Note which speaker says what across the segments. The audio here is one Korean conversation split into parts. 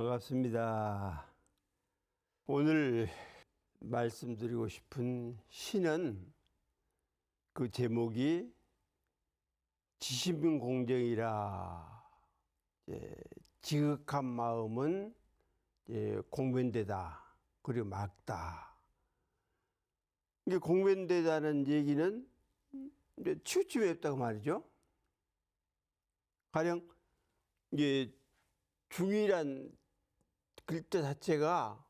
Speaker 1: 반갑습니다. 오늘 말씀드리고 싶은 시는 그 제목이 지신공정이라. 지극한 마음은 공변되다, 그리고 막다. 이게 공변되다는 얘기는 치우침이 없다고 말이죠. 가령 이게 중이란 글자 자체가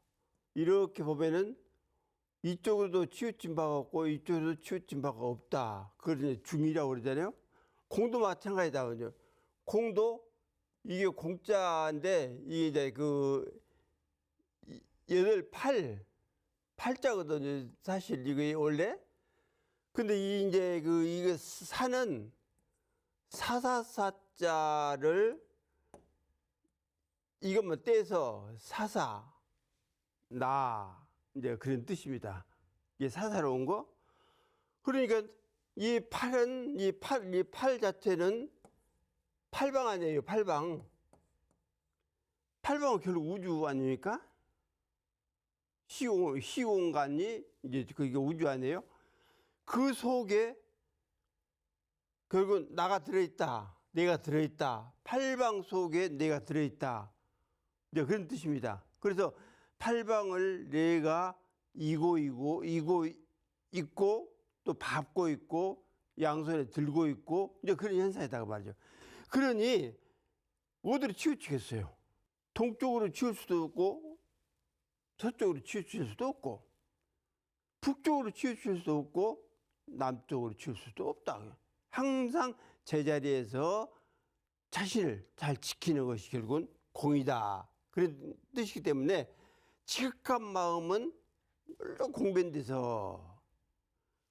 Speaker 1: 이렇게 보면은 이쪽으로도 치우친 바가 없고 이쪽으로도 치우친 바가 없다. 그걸 중이라고 그러잖아요. 공도 마찬가지다. 공도 이게 공자인데 이게 이제 팔자거든요. 사실 이게 원래. 근데 이게 사는 사사사자를 이것만 떼서 사사, 나, 이제 그런 뜻입니다. 이게 사사로운 거. 그러니까 이 팔 자체는 팔방 아니에요, 팔방. 팔방은 결국 우주 아닙니까? 시공간이 이제 그게 우주 아니에요? 그 속에 결국은 나가 들어있다, 내가 들어있다. 팔방 속에 내가 들어있다. 이제 그런 뜻입니다. 그래서 팔방을 내가 이고 있고 또 밟고 있고 양손에 들고 있고 이제 그런 현상이다 그 말이죠. 그러니 어디로 치우치겠어요? 동쪽으로 치울 수도 없고 서쪽으로 치우칠 수도 없고 북쪽으로 치우칠 수도 없고 남쪽으로 치울 수도 없다. 항상 제자리에서 자신을 잘 지키는 것이 결국은 공이다. 그런 뜻이기 때문에 지극한 마음은 물론 공변돼서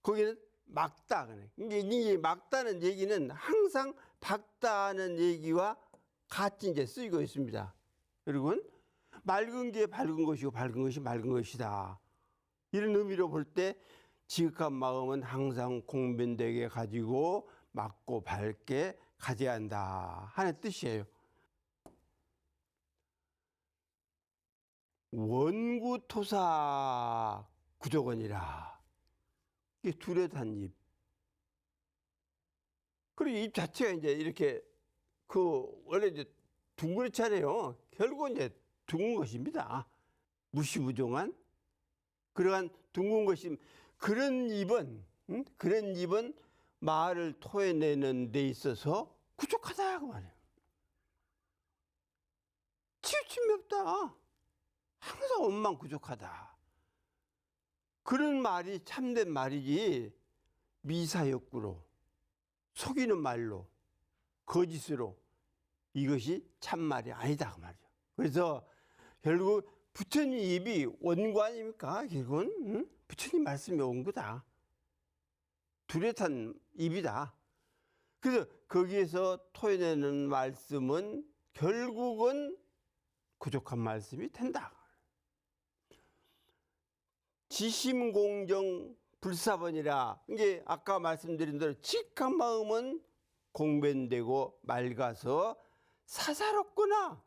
Speaker 1: 거기는 막다. 이게 막다는 얘기는 항상 밝다는 얘기와 같이 이제 쓰이고 있습니다. 여러분, 맑은 게 밝은 것이고 밝은 것이 맑은 것이다. 이런 의미로 볼 때 지극한 마음은 항상 공변되게 가지고 맑고 밝게 가져야 한다 하는 뜻이에요. 원구토사 구조건이라. 이게 뚜렷한 잎. 그리고 잎 자체가 이제 이렇게 원래 이제 둥그렇잖아요. 결국은 이제 둥근 것입니다. 무시무종한 그러한 둥근 것이 그런 잎은 말을 토해내는 데 있어서 부족하다 그 말이에요. 치우침이 없다. 항상 원망 부족하다. 그런 말이 참된 말이지 미사역구로 속이는 말로 거짓으로 이것이 참말이 아니다 그 말이죠. 그래서 결국 부처님 입이 원고 아닙니까? 결국은 부처님 말씀이 온 거다. 뚜렷한 입이다. 그래서 거기에서 토해내는 말씀은 결국은 부족한 말씀이 된다. 지심공정 불사번이라. 이게 아까 말씀드린 대로 지극한 마음은 공변되고 맑아서 사사롭거나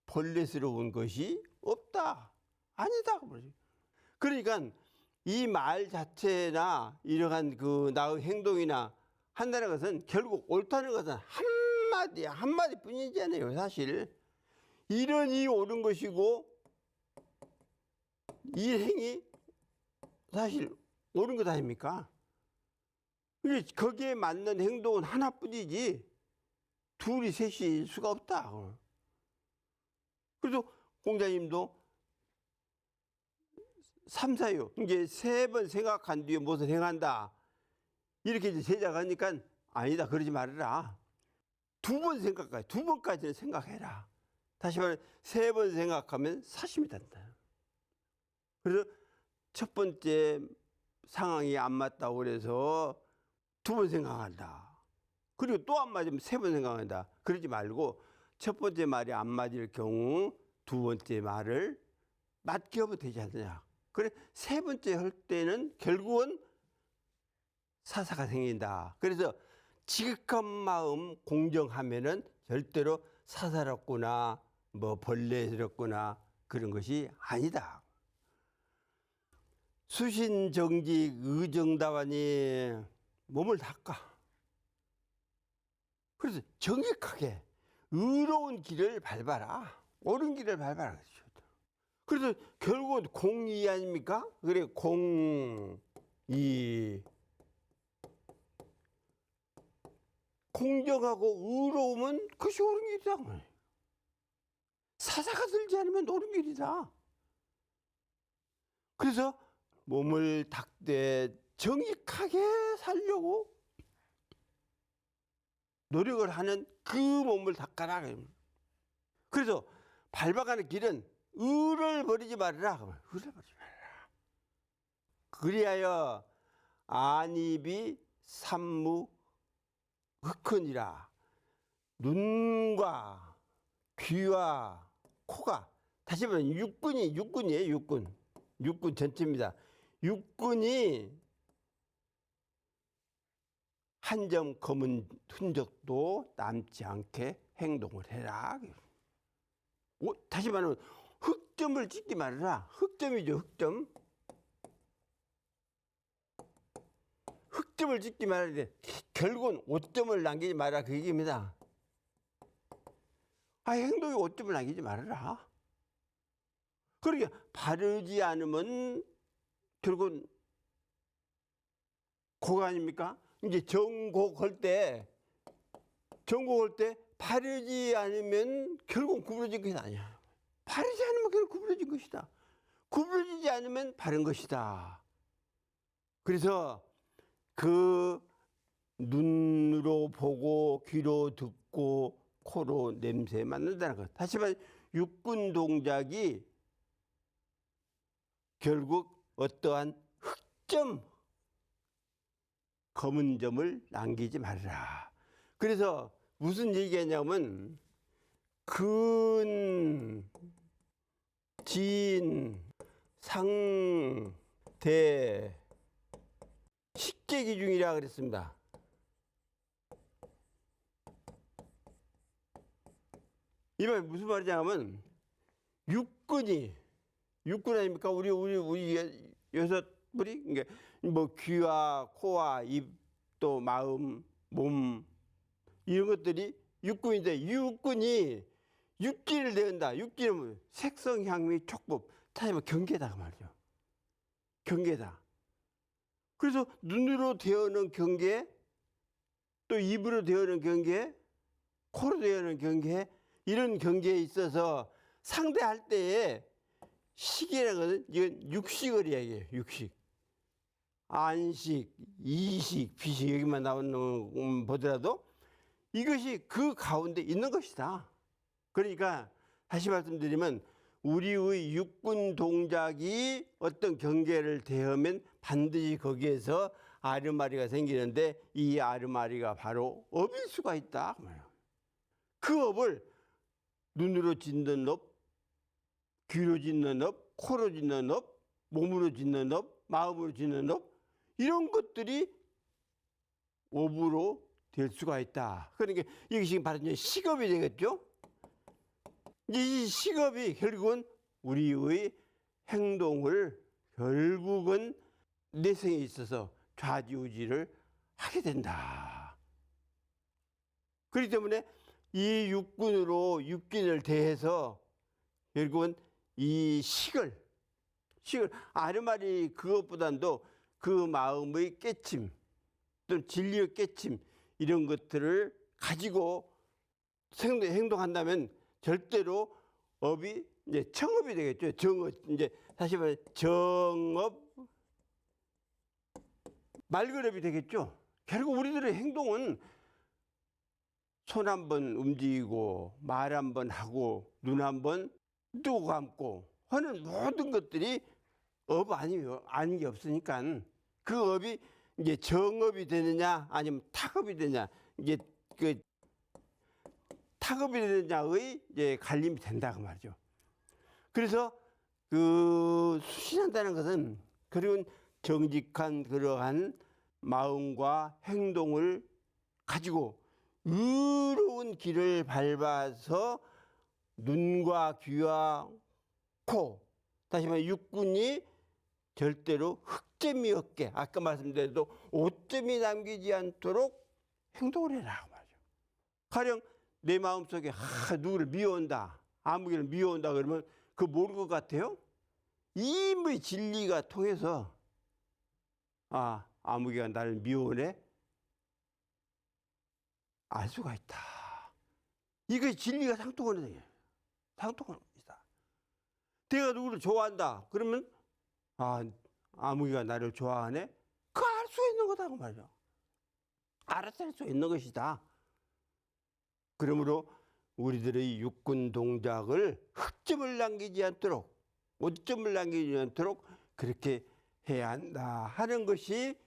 Speaker 1: 벌레스러운 것이 없다. 아니다. 그러니까 이 말 자체나 이러한 나의 행동이나 한다는 것은 결국 옳다는 것은 한마디 뿐이잖아요. 사실 이런이 옳은 것이고 이 행이 사실 옳은 것 아닙니까? 거기에 맞는 행동은 하나뿐이지 둘이 셋일 수가 없다. 그래서 공자님도 삼사유 이제 3번 생각한 뒤에 무엇을 행한다 이렇게 이제 제자가 하니까 아니다 그러지 말아라. 2번 생각해. 2번까지는 생각해라. 다시 말해 3번 생각하면 사심이 된다. 그래서 첫 번째 상황이 안 맞다고 그래서 2번 생각한다. 그리고 또 안 맞으면 3번 생각한다. 그러지 말고 첫 번째 말이 안 맞을 경우 2번째 말을 맞게 하면 되지 않느냐. 그래 3번째 할 때는 결국은 사사가 생긴다. 그래서 지극한 마음 공정하면은 절대로 사사롭거나 뭐 벌레스럽거나 그런 것이 아니다. 수신정직 의정다하니 몸을 닦아. 그래서 정직하게 의로운 길을 밟아라. 옳은 길을 밟아라. 그래서 결국은 공의 아닙니까? 그래, 공의. 공정하고 의로우면 그것이 옳은 길이다. 사사가 들지 않으면 옳은 길이다. 그래서 몸을 닦되 정직하게 살려고 노력을 하는 그 몸을 닦아라. 그래서 밟아가는 길은 의를 버리지 말아라. 의를 버리지 말아라. 그리하여 안입이 삼무 흑흔이라. 눈과 귀와 코가, 다시 말하면 육군이에요. 육군 전체입니다. 육군이 한 점 검은 흔적도 남지 않게 행동을 해라. 다시 말하면 흑점을 찍지 말아라. 흑점이죠, 흑점. 흑점을 찍지 말아야 돼. 결국은 오점을 남기지 말아라. 그 얘기입니다. 행동에 오점을 남기지 말아라. 그러니까 바르지 않으면 결국은 곡 아닙니까? 이제 정곡할 때 바르지 않으면 결국 구부러진 것이 아니야. 바르지 않으면 결국 구부러진 것이다. 구부러지지 않으면 바른 것이다. 그래서 그 눈으로 보고 귀로 듣고 코로 냄새 맡는다는 것. 다시 말해 육군 동작이 결국 어떠한 흑점, 검은 점을 남기지 말라. 그래서 무슨 얘기하냐면 근, 진, 상, 대, 식재기중이라 그랬습니다. 이 말 무슨 말이냐면 육군 아닙니까? 우리 여섯 우리 뭐 귀와 코와 입 또 마음 몸 이런 것들이 육군인데 육군이 육기를 내는다. 육기는 색성 향미 촉법 다시 말해 경계다 그 말이죠. 경계다. 그래서 눈으로 대하는 경계, 또 입으로 대하는 경계, 코로 대하는 경계, 이런 경계에 있어서 상대할 때에 식이라는 것은 이건 육식을 이야기해요. 육식. 안식, 이식, 비식 여기만 나오는 보더라도 이것이 그 가운데 있는 것이다. 그러니까 다시 말씀드리면 우리의 육군 동작이 어떤 경계를 대하면 반드시 거기에서 아르마리가 생기는데 이 아르마리가 바로 업일 수가 있다. 그 업을 눈으로 짓는 업, 귀로 짓는 업, 코로 짓는 업, 몸으로 짓는 업, 마음으로 짓는 업, 이런 것들이 업으로 될 수가 있다. 그러니까 이것이 바로 이제 식업이 되겠죠. 이 식업이 결국은 우리의 행동을 결국은 내성에 있어서 좌지우지를 하게 된다. 그렇기 때문에 이 육군을 대해서 결국은 이 식을 아르마리 그것보다도 그 마음의 깨침 또 진리의 깨침 이런 것들을 가지고 행동한다면 절대로 업이 이제 청업이 되겠죠. 정업 이제 다시 말해 정업 말그럽이 되겠죠. 결국 우리들의 행동은 손 한 번 움직이고 말 한 번 하고 눈 한 번 뜨고 감고 하는 모든 것들이 업 아닌 게 없으니까 그 업이 이제 정업이 되느냐 아니면 탁업이 되느냐 이게 그 탁업이 되느냐의 이제 갈림이 된다 그 말이죠. 그래서 그 수신한다는 것은 그리고 정직한 그러한 마음과 행동을 가지고 의로운 길을 밟아서 눈과 귀와 코, 다시 말해 육군이 절대로 흑점이 없게, 아까 말씀드려도 오점이 남기지 않도록 행동을 해라 말이죠. 가령 내 마음속에 누구를 미워한다, 아무개를 미워한다 그러면 그거 모를 것 같아요? 이미 진리가 통해서 아무개가 나를 미워해 알 수가 있다. 이거 진리가 상통하는 거예요. 상통합니다. 내가 누구를 좋아한다 그러면 아무개가 나를 좋아하네? 그거 알 수 있는 거다 그 말이죠. 알아챌 수 있는 것이다. 그러므로 우리들의 육군 동작을 흑점을 남기지 않도록, 오점을 남기지 않도록 그렇게 해야 한다 하는 것이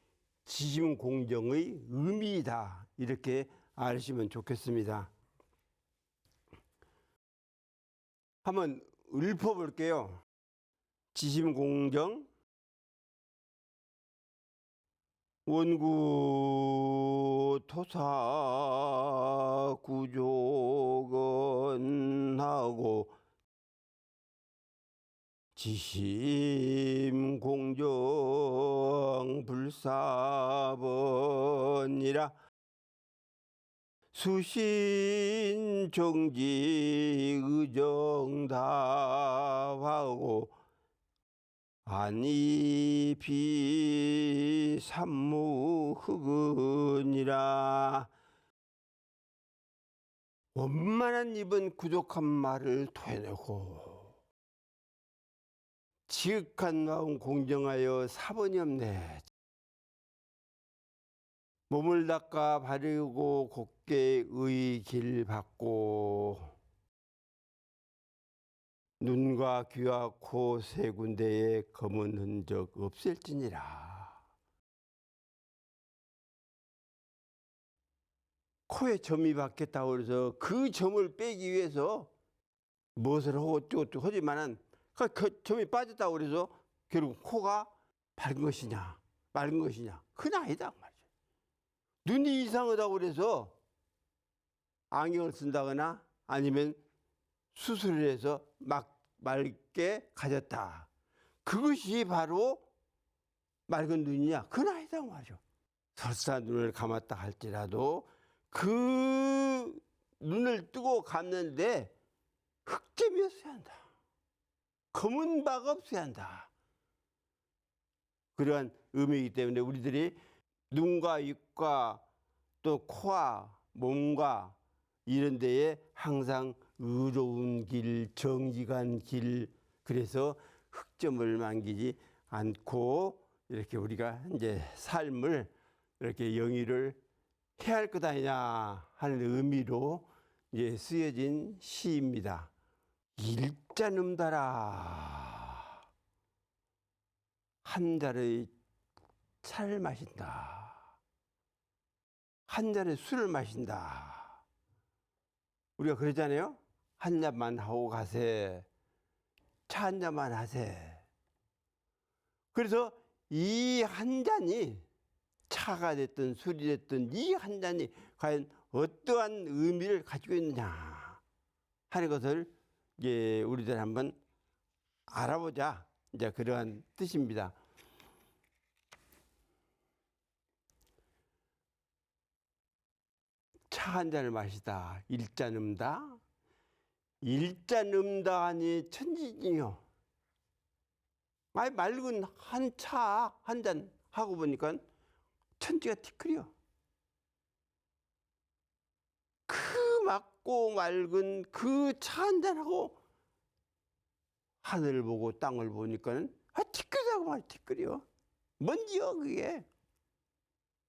Speaker 1: 지심공정의 의미이다. 이렇게 아시면 좋겠습니다. 한번 읊어볼게요. 지심공정, 원구 토사 구조건하고 지심공정 불사번이라 수신정지 의정답하고 안이비 삼무흑은이라. 원만한 입은 부족한 말을 토해내고 지극한 마음 공정하여 사번이 없네. 몸을 닦아 바르고 곱게 의길 받고 눈과 귀와 코 세 군데에 검은 흔적 없앨지니라. 코에 점이 박혔다고 해서 그 점을 빼기 위해서 무엇을 하고 어쩌고 하지만은 그 점이 빠졌다고 그래서 결국 코가 밝은 것이냐 맑은 것이냐 그건 아니다 말이죠. 눈이 이상하다고 그래서 안경을 쓴다거나 아니면 수술을 해서 맑게 가졌다. 그것이 바로 맑은 눈이냐? 그건 아니다 말이죠. 설사 눈을 감았다 할지라도 그 눈을 뜨고 감는데 흑점이 없어야 한다. 검은 바가 없어야 한다. 그러한 의미이기 때문에 우리들이 눈과 입과 또 코와 몸과 이런 데에 항상 의로운 길, 정직한 길, 그래서 흑점을 남기지 않고 이렇게 우리가 이제 삶을 이렇게 영위를 해야 할 것 아니냐 하는 의미로 이제 쓰여진 시입니다. 일잔음다라 한 잔의 차를 마신다. 한 잔의 술을 마신다. 우리가 그러잖아요. 한 잔만 하고 가세. 차 한 잔만 하세. 그래서 이 한 잔이 차가 됐든 술이 됐든 이 한 잔이 과연 어떠한 의미를 가지고 있느냐 하는 것을 이제 우리들 한번 알아보자. 이제 그러한 뜻입니다. 차 한 잔을 마시다. 일잔음다. 일잔음다 하니 천지지요. 맑은 한 차 한 잔 하고 보니까 천지가 티끌이요. 그 맑고 맑은 그 차 한 잔하고 하늘을 보고 땅을 보니까는 티끌이라고 말 티끌이요. 뭔지요 그게.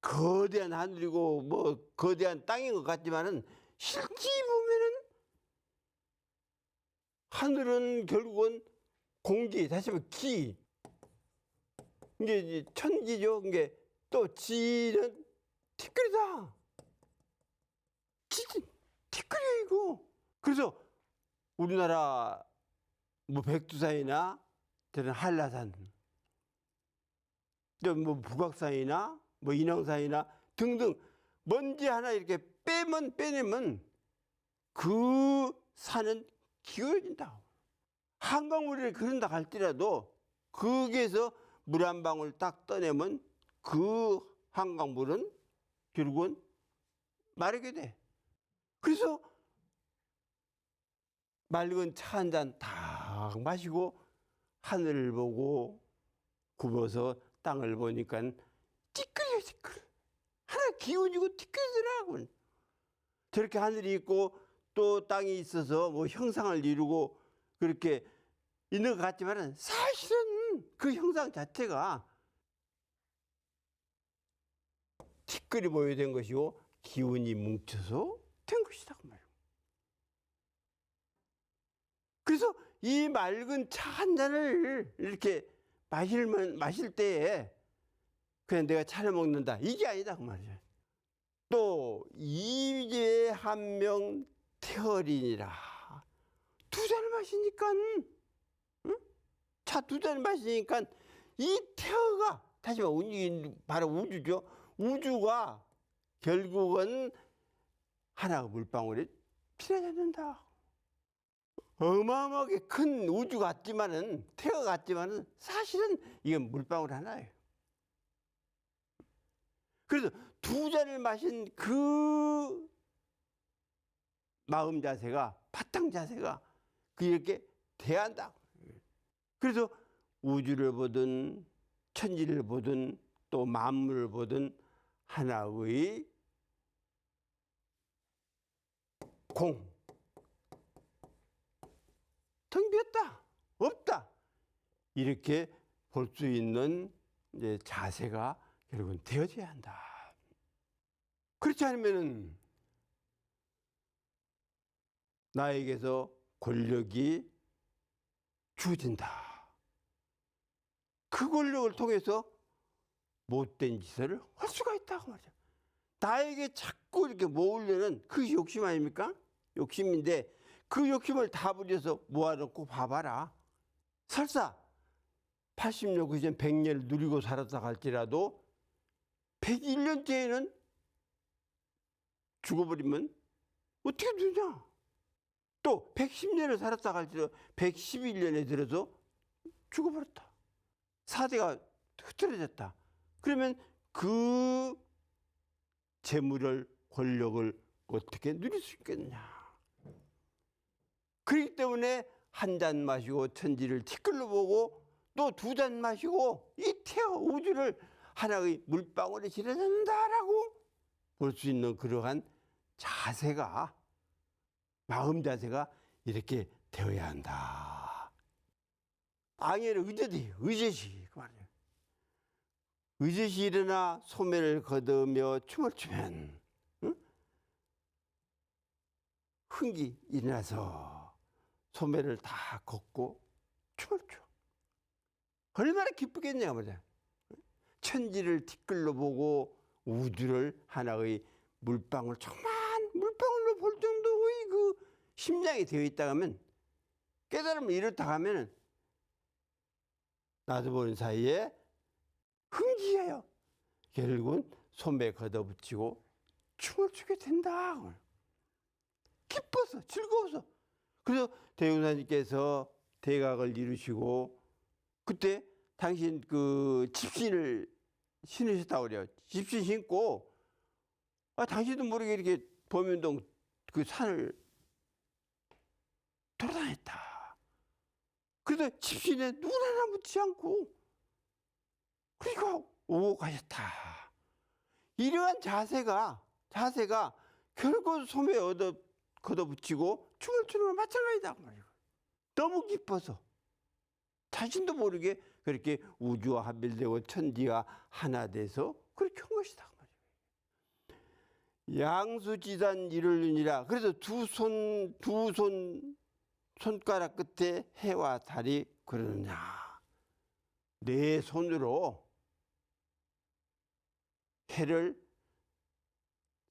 Speaker 1: 거대한 하늘이고 뭐 거대한 땅인 것 같지만은 실제 보면은 하늘은 결국은 공기, 다시 말해 기. 이게 천지죠. 이게 또 지는 티끌이다. 티끌이야 이거. 그래서 우리나라 뭐 백두산이나 저런 한라산, 뭐 북악산이나 뭐 인왕산이나 등등 먼지 하나 이렇게 빼내면 그 산은 기울어진다. 한강물이 흐른다 할지라도 거기에서 물 한 방울 딱 떠내면 그 한강물은 결국은 마르게 돼. 그래서 맑은 차 한 잔 딱 마시고 하늘을 보고 굽어서 땅을 보니까 찌끄려 찌끄려. 하나 기운이고 찌끄리더라고. 저렇게 하늘이 있고 또 땅이 있어서 뭐 형상을 이루고 그렇게 있는 것 같지만은 사실은 그 형상 자체가 티끌이 모여 된 것이고 기운이 뭉쳐서 된 것이다 그 말이에요. 그래서 이 맑은 차 한 잔을 이렇게 마실 때에 그냥 내가 차를 먹는다 이게 아니다 그 말이에요. 또 이제 한 명 태어리니라. 두 잔을 마시니까 차 두 잔을 마시니까 이 태어가 다시 말해 바로 우주죠. 우주가 결국은 하나가 물방울에 필요해진다. 어마어마하게 큰 우주 같지만은 태어 같지만은 사실은 이건 물방울 하나예요. 그래서 두 잔을 마신 그 마음 자세가 바탕 자세가 그렇게 대한다. 그래서 우주를 보든 천지를 보든 또 만물을 보든 하나의 공 텅 비었다 없다 이렇게 볼 수 있는 이제 자세가 결국은 되어져야 한다. 그렇지 않으면은 나에게서 권력이 주어진다. 그 권력을 통해서 못된 짓을 할 수가 있다고 말이야. 나에게 자꾸 이렇게 모으려는 그 욕심 아닙니까? 욕심인데 그 욕심을 다 부려서 모아놓고 봐봐라. 설사 80년 그 전 100년을 누리고 살았다 할지라도 101년째에는 죽어버리면 어떻게 되냐? 또 110년을 살았다 할지라도 111년에 들어서 죽어버렸다. 사대가 흐트러졌다. 그러면 그 재물을 권력을 어떻게 누릴 수 있겠느냐? 그렇기 때문에 한 잔 마시고 천지를 티끌로 보고 또 두 잔 마시고 이 태어 우주를 하나의 물방울에 실어낸다라고 볼 수 있는 그러한 자세가 마음 자세가 이렇게 되어야 한다. 앙해는 의젓이 그 말이에요. 의젓이 일어나 소매를 걷으며 춤을 추면 흥이 일어나서 소매를 다 걷고 춤을 춰. 얼마나 기쁘겠냐 말이야. 천지를 티끌로 보고 우주를 하나의 물방울 조그만 물방울로 볼 정도의 그 심장이 되어 있다 하면 깨달음을 이렇다 하면은 나도 모르는 사이에 흥기해요. 결국은 소매 걷어붙이고 춤을 추게 된다. 기뻐서 즐거워서. 그래서 대웅사님께서 대각을 이루시고 그때 당신 그 집신을 신으셨다고 그래요. 집신 신고 당신도 모르게 이렇게 범연동 그 산을 돌아다녔다. 그래서 집신에 눈 하나 묻지 않고 그리고 오고 가셨다. 이러한 자세가 결국 소매에 걷어붙이고 춤을 추는 건 마찬가지다 말이에요. 너무 기뻐서 자신도 모르게 그렇게 우주와 합일되고 천지와 하나 돼서 그렇게 한 것이다 말이에요. 양수지단 이룰느니라. 그래서 두 손가락 끝에 해와 달이 그러느냐. 내 손으로 해를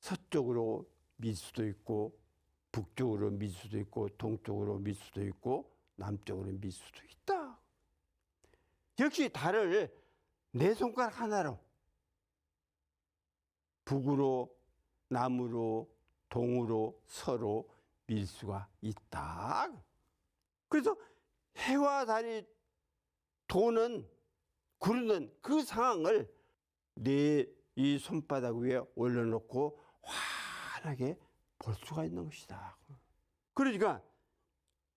Speaker 1: 서쪽으로 밀 수도 있고 북쪽으로 밀 수도 있고 동쪽으로 밀 수도 있고 남쪽으로 밀 수도 있다. 역시 달을 내 손가락 하나로 북으로 남으로 동으로 서로 밀 수가 있다. 그래서 해와 달이 도는 구르는 그 상황을 내 이 손바닥 위에 올려놓고 환하게 볼 수가 있는 것이다. 그러니까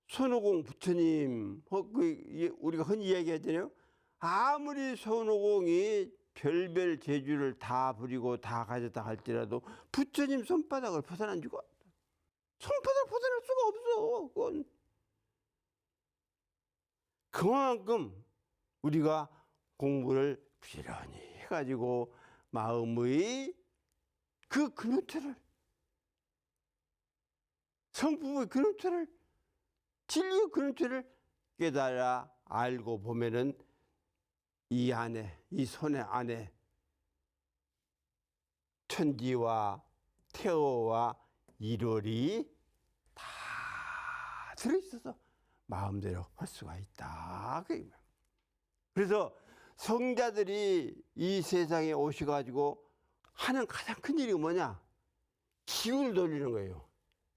Speaker 1: 손오공 부처님, 우리가 흔히 이야기하잖아요. 아무리 손오공이 별별 재주를 다 부리고 다 가졌다 할지라도 부처님 손바닥을 벗어난 수가 없다. 손바닥 벗어날 수가 없어. 그건. 그만큼 우리가 공부를 부지런히 해가지고 마음의 그 근원체를, 성품의 근원체를, 진리의 근원체를 깨달아 알고 보면은 이 안에, 이 손의 안에 천지와 태어와 일월이 다 들어있어서 마음대로 할 수가 있다. 그래서 성자들이 이 세상에 오셔가지고 하는 가장 큰 일이 뭐냐? 기운을 돌리는 거예요.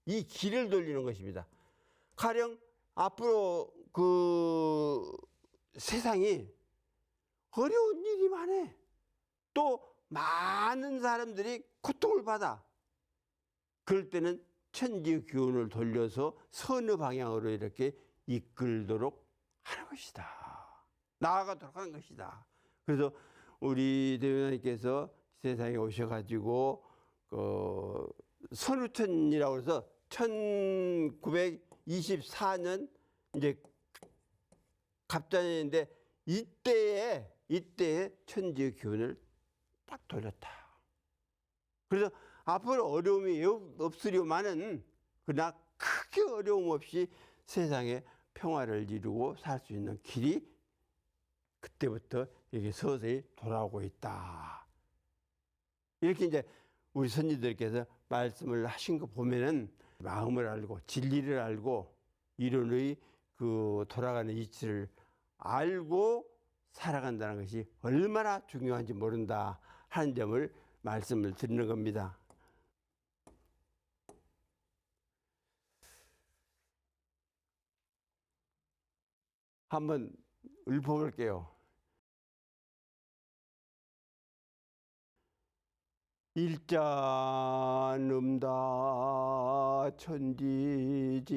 Speaker 1: 이 길을 돌리는 것입니다. 가령 앞으로 그 세상이 어려운 일이 많아. 또 많은 사람들이 고통을 받아. 그럴 때는 천지의 기운을 돌려서 선의 방향으로 이렇게 이끌도록 하는 것이다. 나아가도록 하는 것이다. 그래서 우리 대변인께서 세상에 오셔가지고 선우천이라고 해서 1924년 이제 갑자년인데 이때에 천지의 기운을 딱 돌렸다. 그래서 앞으로 어려움이 없으려마는 그러나 크게 어려움 없이 세상에 평화를 이루고 살 수 있는 길이 그때부터 이렇게 서서히 돌아오고 있다. 이렇게 이제 우리 선지들께서 말씀을 하신 거 보면은 마음을 알고 진리를 알고 이론의 그 돌아가는 이치를 알고 살아간다는 것이 얼마나 중요한지 모른다 하는 점을 말씀을 드리는 겁니다. 한번 읊어볼게요. 일자는다 천지진이요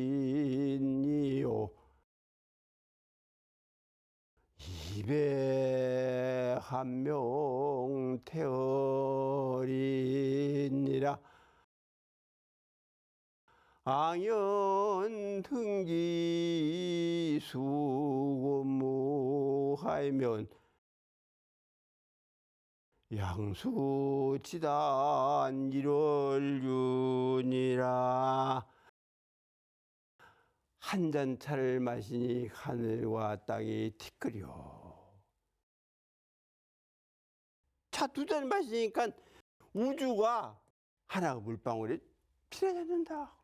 Speaker 1: 입에 한 명 태어리니라 앙연 등기 수고무하면 양수지단 일월윤이라 한 잔 차를 마시니 하늘과 땅이 티끌이요. 차 두 잔 마시니까 우주가 하나가 물방울이 피어난다.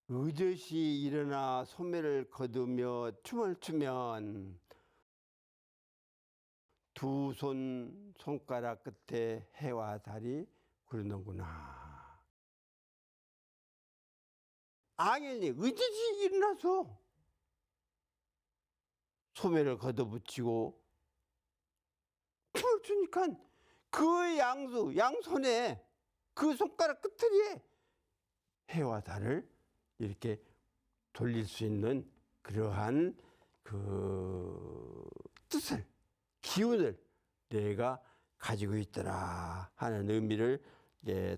Speaker 1: 의젓이 일어나 소매를 거두며 춤을 추면 두 손가락 끝에 해와 달이 구르는구나. 앙연이 의젓이 일어나서 소매를 걷어붙이고 춤을 추니까 그 양손에 그 손가락 끝에 해와 달을 이렇게 돌릴 수 있는 그러한 그 뜻을, 기운을 내가 가지고 있더라 하는 의미를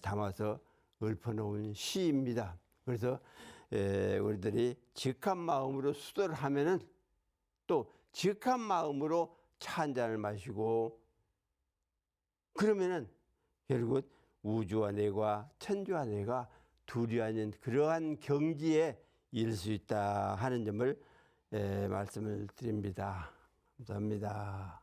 Speaker 1: 담아서 읊어놓은 시입니다. 그래서 우리들이 지극한 마음으로 수도를 하면은 또 지극한 마음으로 차 한 잔을 마시고 그러면은 결국 우주와 내가 천주와 내가 둘이 아닌 그러한 경지에 이를 수 있다 하는 점을 말씀을 드립니다. 감사합니다.